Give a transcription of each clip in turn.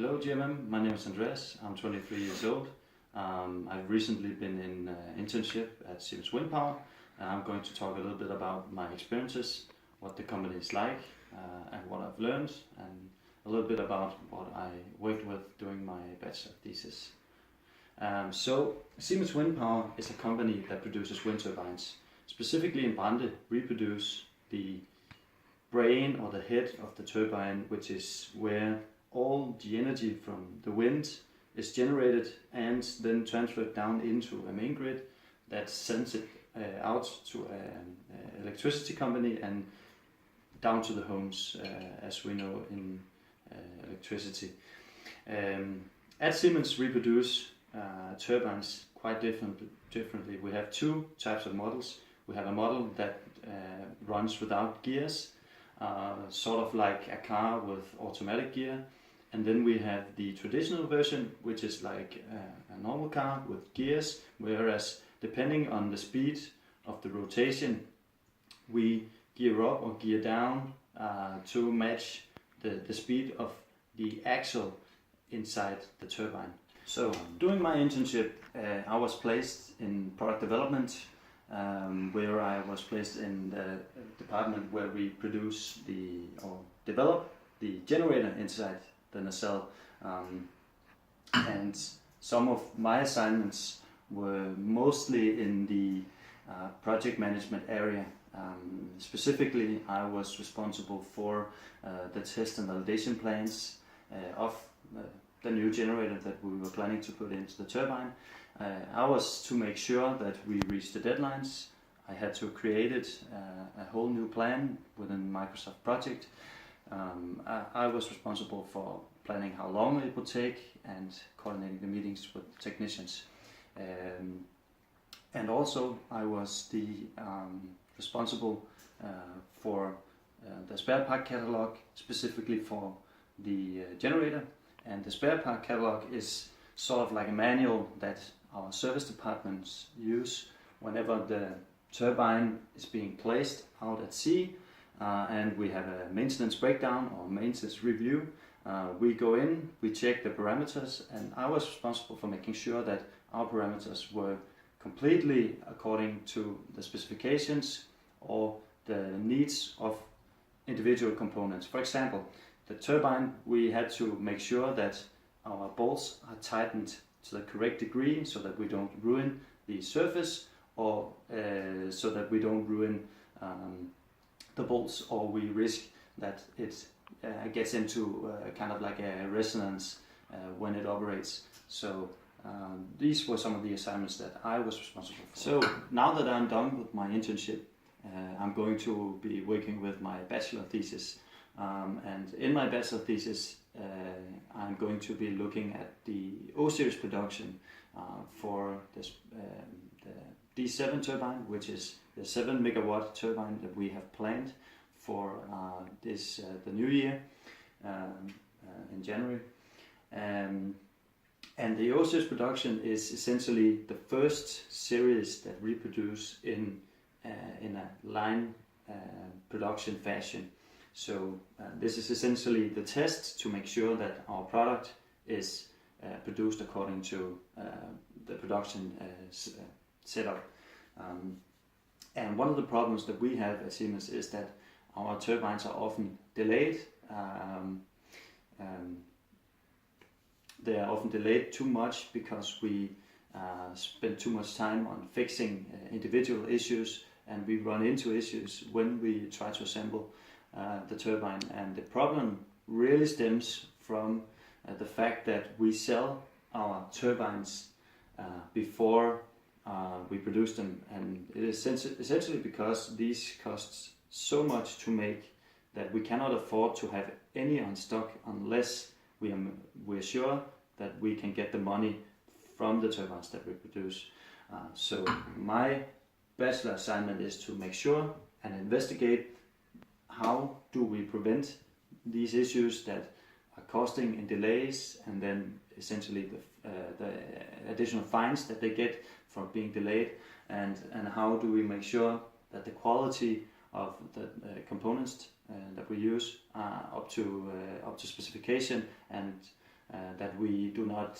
Hello GMM, my name is Andreas, I'm 23 years old. I've recently been in internship at Siemens Wind Power. I'm going to talk a little bit about my experiences, what the company is like and what I've learned, and a little bit about what I worked with during my bachelor thesis. So Siemens Wind Power is a company that produces wind turbines. Specifically in Brande, we produce the brain or the head of the turbine, which is where all the energy from the wind is generated and then transferred down into a main grid that sends it out to an electricity company and down to the homes, as we know in electricity. At Siemens we produce turbines quite differently. We have two types of models. We have a model that runs without gears, sort of like a car with automatic gear. And then we have the traditional version, which is like a normal car with gears, whereas depending on the speed of the rotation, we gear up or gear down to match the speed of the axle inside the turbine. So during my internship, I was placed in product development, where I was placed in the department where we produce or develop the generator inside the nacelle, and some of my assignments were mostly in the project management area. Specifically, I was responsible for the test and validation plans of the new generator that we were planning to put into the turbine. I was to make sure that we reached the deadlines. I had to create a whole new plan within Microsoft project. I was responsible for planning how long it would take and coordinating the meetings with technicians. And also I was the responsible for the spare part catalog, specifically for the generator. And the spare part catalog is sort of like a manual that our service departments use whenever the turbine is being placed out at sea. And we have a maintenance breakdown or maintenance review. We go in, we check the parameters, and I was responsible for making sure that our parameters were completely according to the specifications or the needs of individual components. For example, the turbine, we had to make sure that our bolts are tightened to the correct degree so that we don't ruin the surface, or so that we don't ruin the bolts, or we risk that it gets into kind of like a resonance when it operates. So these were some of the assignments that I was responsible for. So now that I'm done with my internship, I'm going to be working with my bachelor thesis. And in my bachelor thesis, I'm going to be looking at the O-series production for this, the D7 turbine, which is the 7 megawatt turbine that we have planned for the new year in January. And the O-series production is essentially the first series that we produce in a line production fashion. So this is essentially the test to make sure that our product is produced according to the production setup. And one of the problems that we have at Siemens is that our turbines are often delayed. They are often delayed too much because we spend too much time on fixing individual issues, and we run into issues when we try to assemble the turbine. And the problem really stems from the fact that we sell our turbines before we produce them, and it is essentially because these costs so much to make that we cannot afford to have any on stock unless we're sure that we can get the money from the turbines that we produce. So my bachelor assignment is to make sure and investigate how do we prevent these issues that are costing in delays, and then essentially the additional fines that they get for being delayed, and how do we make sure that the quality of the components that we use are up to specification, and that we do not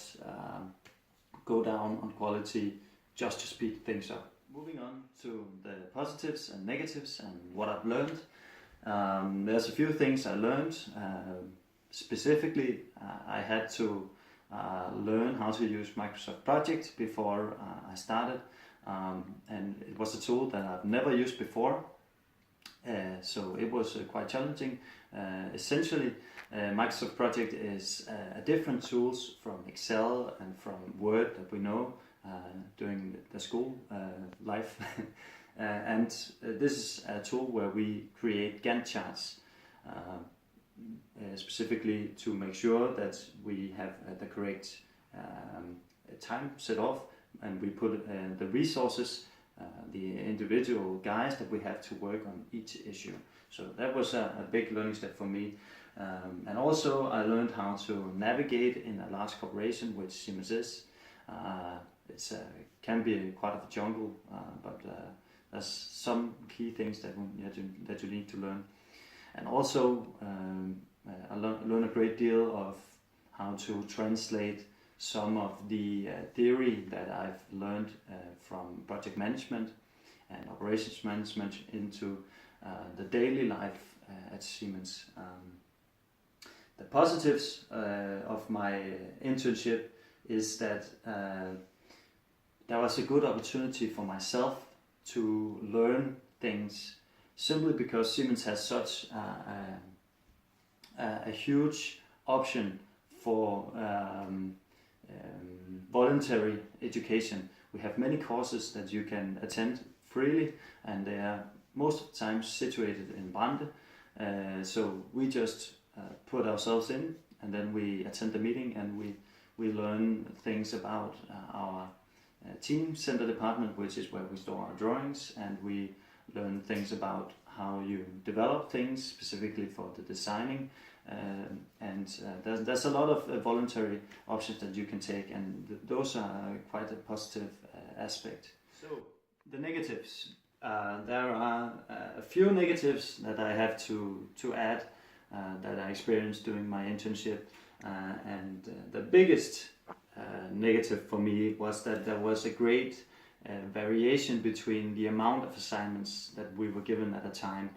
go down on quality just to speed things up. Moving on to the positives and negatives and what I've learned. There's a few things I learned. Specifically, I had to learn how to use Microsoft Project before I started, and it was a tool that I've never used before, so it was quite challenging. Essentially, Microsoft Project is a different tools from Excel and from Word that we know during the school life. And this is a tool where we create Gantt charts, specifically to make sure that we have the correct time set off, and we put the resources, the individual guys that we have to work on each issue. So that was a big learning step for me. And also I learned how to navigate in a large corporation, which Siemens is. It can be quite a jungle, but there's some key things that you need to learn. And also I learned a great deal of how to translate some of the theory that I've learned from project management and operations management into the daily life at Siemens. The positives of my internship is that there was a good opportunity for myself to learn things, simply because Siemens has such a huge option for voluntary education. We have many courses that you can attend freely, and they are most of the time situated in Brande. So we just put ourselves in, and then we attend the meeting, and we learn things about our team center department, which is where we store our drawings, and we learn things about how you develop things specifically for the designing, and there's a lot of voluntary options that you can take, and those are quite a positive aspect. So the negatives, there are a few negatives that I have to add that I experienced during my internship, and the biggest negative for me was that there was a great variation between the amount of assignments that we were given at a time.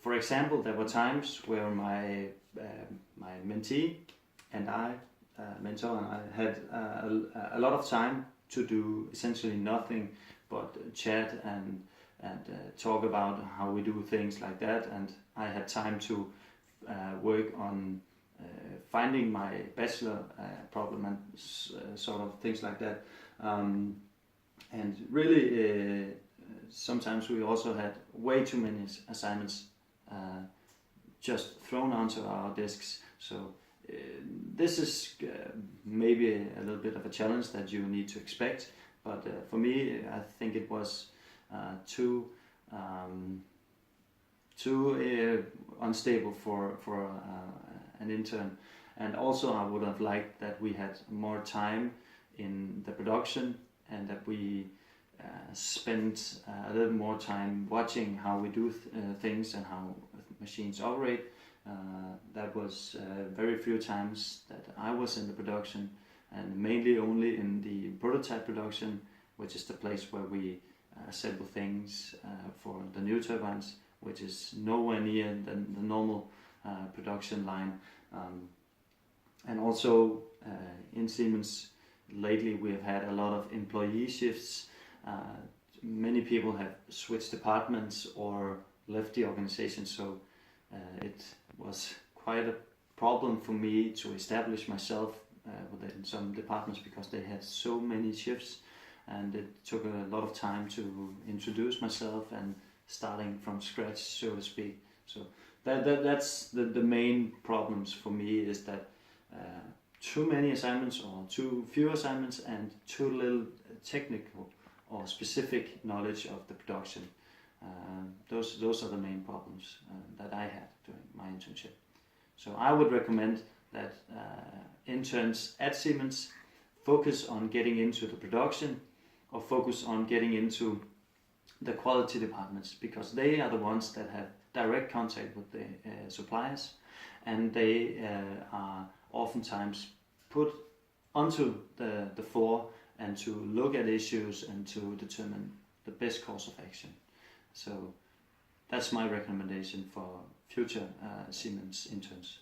For example, there were times where my mentee and mentor and I had a lot of time to do essentially nothing but chat and talk about how we do things like that, and I had time to work on finding my bachelor problem and sort of things like that. And really, sometimes we also had way too many assignments just thrown onto our desks. So this is maybe a little bit of a challenge that you need to expect, but for me, I think it was too unstable for an intern. And also I would have liked that we had more time in the production, and that we spent a little more time watching how we do things and how machines operate. That was very few times that I was in the production, and mainly only in the prototype production, which is the place where we assemble things for the new turbines, which is nowhere near the normal production line. And also in Siemens lately we have had a lot of employee shifts. Many people have switched departments or left the organization, so it was quite a problem for me to establish myself within some departments, because they had so many shifts, and it took a lot of time to introduce myself and starting from scratch, so to speak. So that's the main problems for me, is that too many assignments or too few assignments and too little technical or specific knowledge of the production. Those are the main problems that I had during my internship. So I would recommend that interns at Siemens focus on getting into the production, or focus on getting into the quality departments, because they are the ones that have direct contact with the suppliers, and they are oftentimes put onto the floor and to look at issues and to determine the best course of action. So that's my recommendation for future Siemens interns.